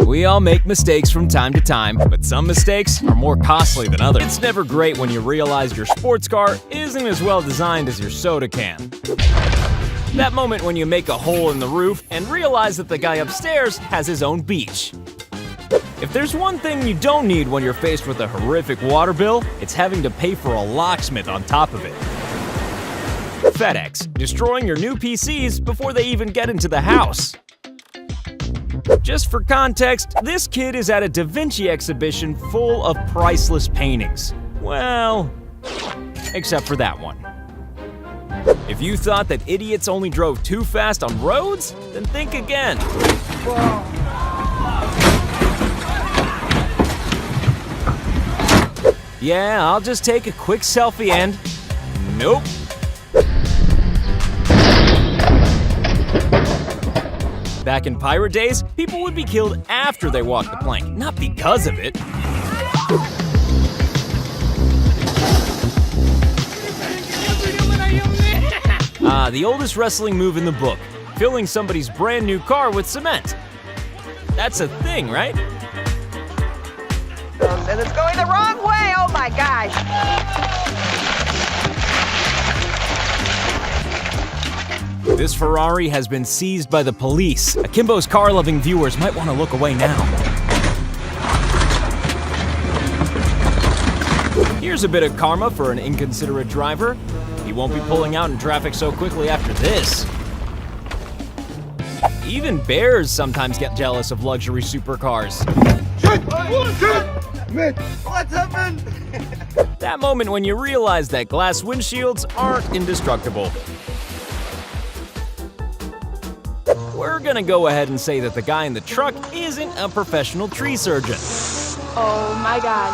We all make mistakes from time to time, but some mistakes are more costly than others. It's never great when you realize your sports car isn't as well designed as your soda can. That moment when you make a hole in the roof and realize that the guy upstairs has his own beach. If there's one thing you don't need when you're faced with a horrific water bill, it's having to pay for a locksmith on top of it. FedEx, destroying your new PCs before they even get into the house. Just for context, this kid is at a Da Vinci exhibition full of priceless paintings. Well, except for that one. If you thought that idiots only drove too fast on roads, then think again. Yeah, I'll just take a quick selfie and… nope. Back in pirate days, people would be killed after they walked the plank, not because of it. The oldest wrestling move in the book, filling somebody's brand new car with cement. That's a thing, right? And it's going the wrong way, oh my gosh! This Ferrari has been seized by the police. Akimbo's car-loving viewers might want to look away now. Here's a bit of karma for an inconsiderate driver. He won't be pulling out in traffic so quickly after this. Even bears sometimes get jealous of luxury supercars. What's up, man? That moment when you realize that glass windshields aren't indestructible. We're gonna go ahead and say that the guy in the truck isn't a professional tree surgeon. Oh my god.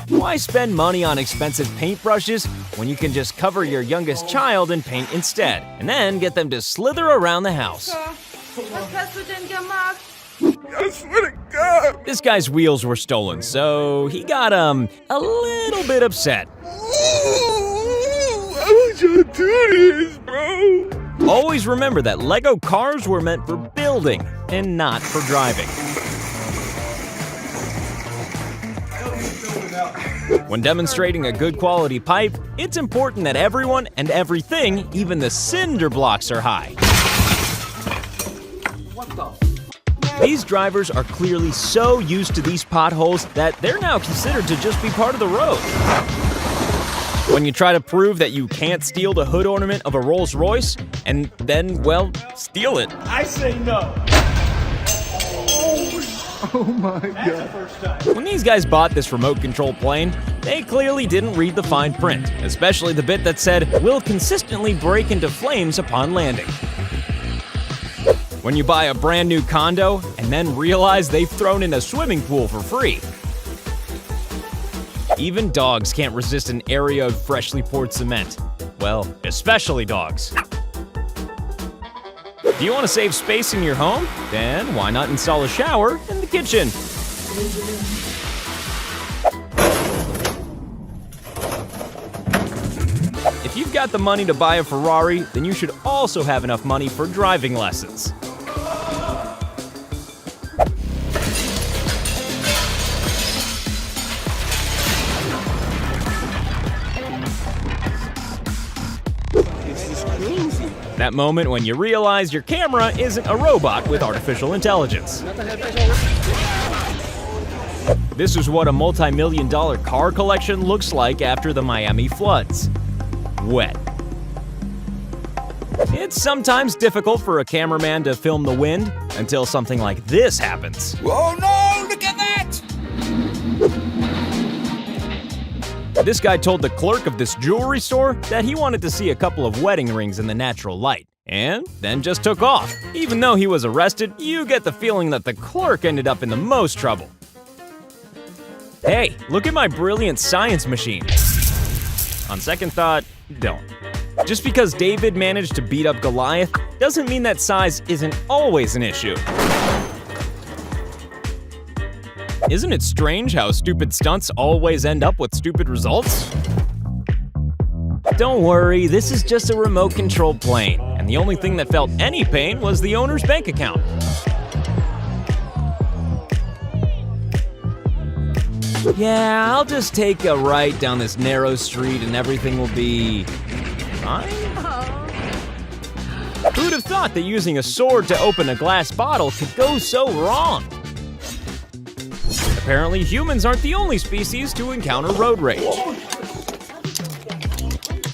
Why spend money on expensive paintbrushes when you can just cover your youngest child in paint instead, and then get them to slither around the house? Was hast du denn gemacht? I swear to God. This guy's wheels were stolen, so he got, a little bit upset. Why would you do this, bro? Always remember that Lego cars were meant for building and not for driving. When demonstrating a good quality pipe, it's important that everyone and everything, even the cinder blocks, are high. These drivers are clearly so used to these potholes that they're now considered to just be part of the road. When you try to prove that you can't steal the hood ornament of a Rolls Royce, and then, well, steal it. I say no. Oh my God. When these guys bought this remote control plane, they clearly didn't read the fine print, especially the bit that said, "will consistently break into flames upon landing." When you buy a brand new condo and then realize they've thrown in a swimming pool for free. Even dogs can't resist an area of freshly poured cement. Well, especially dogs. Do you want to save space in your home? Then why not install a shower in the kitchen? If you've got the money to buy a Ferrari, then you should also have enough money for driving lessons. That moment when you realize your camera isn't a robot with artificial intelligence. This is what a multi-million-dollar car collection looks like after the Miami floods. Wet. It's sometimes difficult for a cameraman to film the wind until something like this happens. Oh no, look at that! This guy told the clerk of this jewelry store that he wanted to see a couple of wedding rings in the natural light, and then just took off. Even though he was arrested, you get the feeling that the clerk ended up in the most trouble. Hey, look at my brilliant science machine. On second thought, don't. Just because David managed to beat up Goliath doesn't mean that size isn't always an issue. Isn't it strange how stupid stunts always end up with stupid results? Don't worry, this is just a remote-controlled plane, and the only thing that felt any pain was the owner's bank account. Yeah, I'll just take a right down this narrow street and everything will be fine? Who'd have thought that using a sword to open a glass bottle could go so wrong? Apparently, humans aren't the only species to encounter road rage.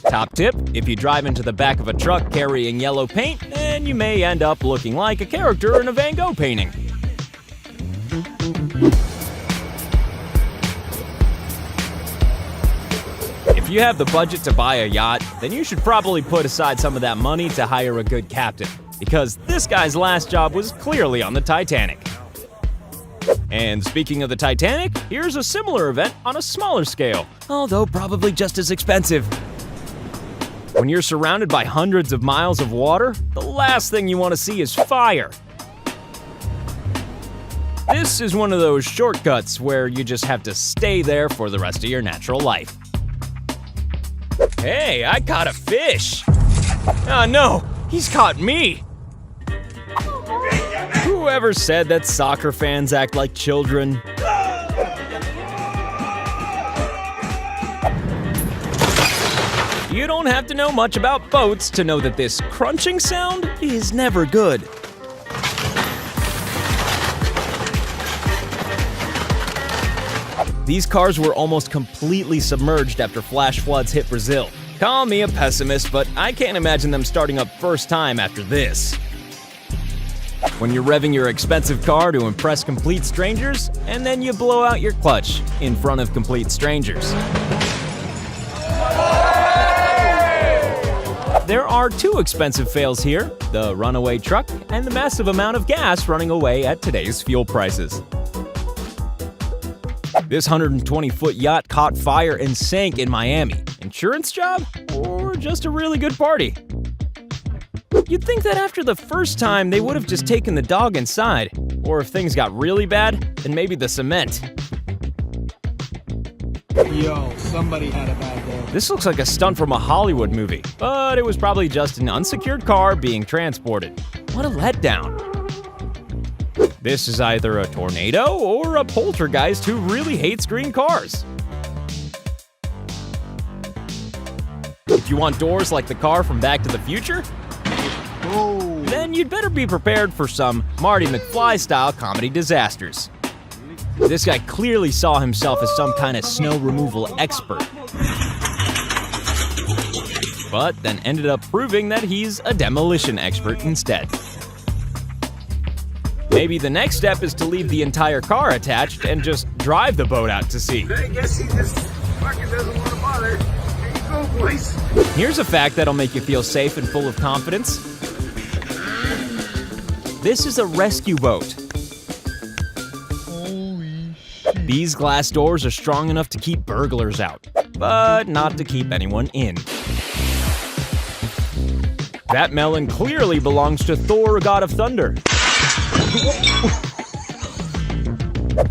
Top tip, if you drive into the back of a truck carrying yellow paint, then you may end up looking like a character in a Van Gogh painting. If you have the budget to buy a yacht, then you should probably put aside some of that money to hire a good captain, because this guy's last job was clearly on the Titanic. And speaking of the Titanic, here's a similar event on a smaller scale, although probably just as expensive. When you're surrounded by hundreds of miles of water, the last thing you want to see is fire. This is one of those shortcuts where you just have to stay there for the rest of your natural life. Hey, I caught a fish! Oh no, he's caught me! Whoever said that soccer fans act like children? You don't have to know much about boats to know that this crunching sound is never good. These cars were almost completely submerged after flash floods hit Brazil. Call me a pessimist, but I can't imagine them starting up first time after this. When you're revving your expensive car to impress complete strangers, and then you blow out your clutch in front of complete strangers. There are two expensive fails here, the runaway truck and the massive amount of gas running away at today's fuel prices. This 120-foot yacht caught fire and sank in Miami. Insurance job? Or just a really good party? You'd think that after the first time, they would have just taken the dog inside. Or if things got really bad, then maybe the cement. Yo, somebody had a bad day. This looks like a stunt from a Hollywood movie, but it was probably just an unsecured car being transported. What a letdown. This is either a tornado or a poltergeist who really hates green cars. If you want doors like the car from Back to the Future, then you'd better be prepared for some Marty McFly-style comedy disasters. This guy clearly saw himself as some kind of snow removal expert, but then ended up proving that he's a demolition expert instead. Maybe the next step is to leave the entire car attached and just drive the boat out to sea. I guess he just fucking doesn't want to bother. Here you go, boys. Here's a fact that'll make you feel safe and full of confidence. This is a rescue boat. Holy shit. These glass doors are strong enough to keep burglars out, but not to keep anyone in. That melon clearly belongs to Thor, God of Thunder.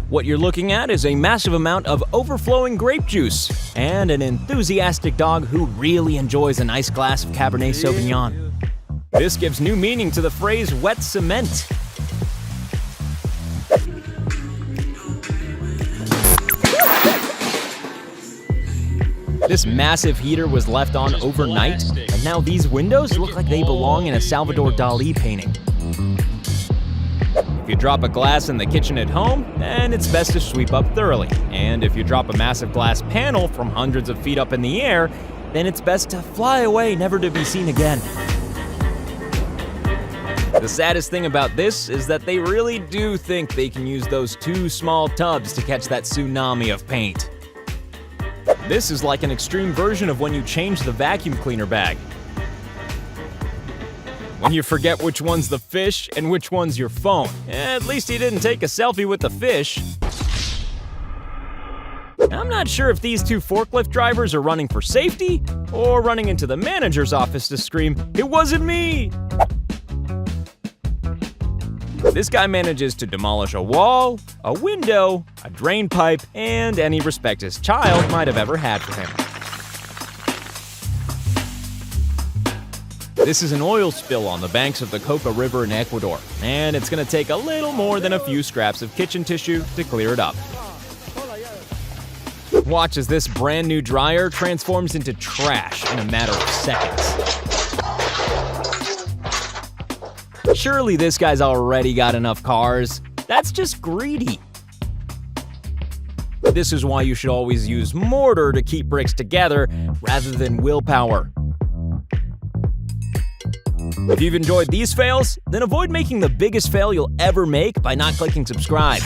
What you're looking at is a massive amount of overflowing grape juice and an enthusiastic dog who really enjoys a nice glass of Cabernet Sauvignon. This gives new meaning to the phrase wet cement. This massive heater was left on overnight, and now these windows look like they belong in a Salvador Dali painting. If you drop a glass in the kitchen at home, then it's best to sweep up thoroughly. And if you drop a massive glass panel from hundreds of feet up in the air, then it's best to fly away, never to be seen again. The saddest thing about this is that they really do think they can use those two small tubs to catch that tsunami of paint. This is like an extreme version of when you change the vacuum cleaner bag. When you forget which one's the fish and which one's your phone. At least he didn't take a selfie with the fish. I'm not sure if these two forklift drivers are running for safety or running into the manager's office to scream, "It wasn't me!" This guy manages to demolish a wall, a window, a drain pipe, and any respect his child might have ever had for him. This is an oil spill on the banks of the Coca River in Ecuador, and it's gonna take a little more than a few scraps of kitchen tissue to clear it up. Watch as this brand new dryer transforms into trash in a matter of seconds. Surely this guy's already got enough cars. That's just greedy. This is why you should always use mortar to keep bricks together rather than willpower. If you've enjoyed these fails, then avoid making the biggest fail you'll ever make by not clicking subscribe.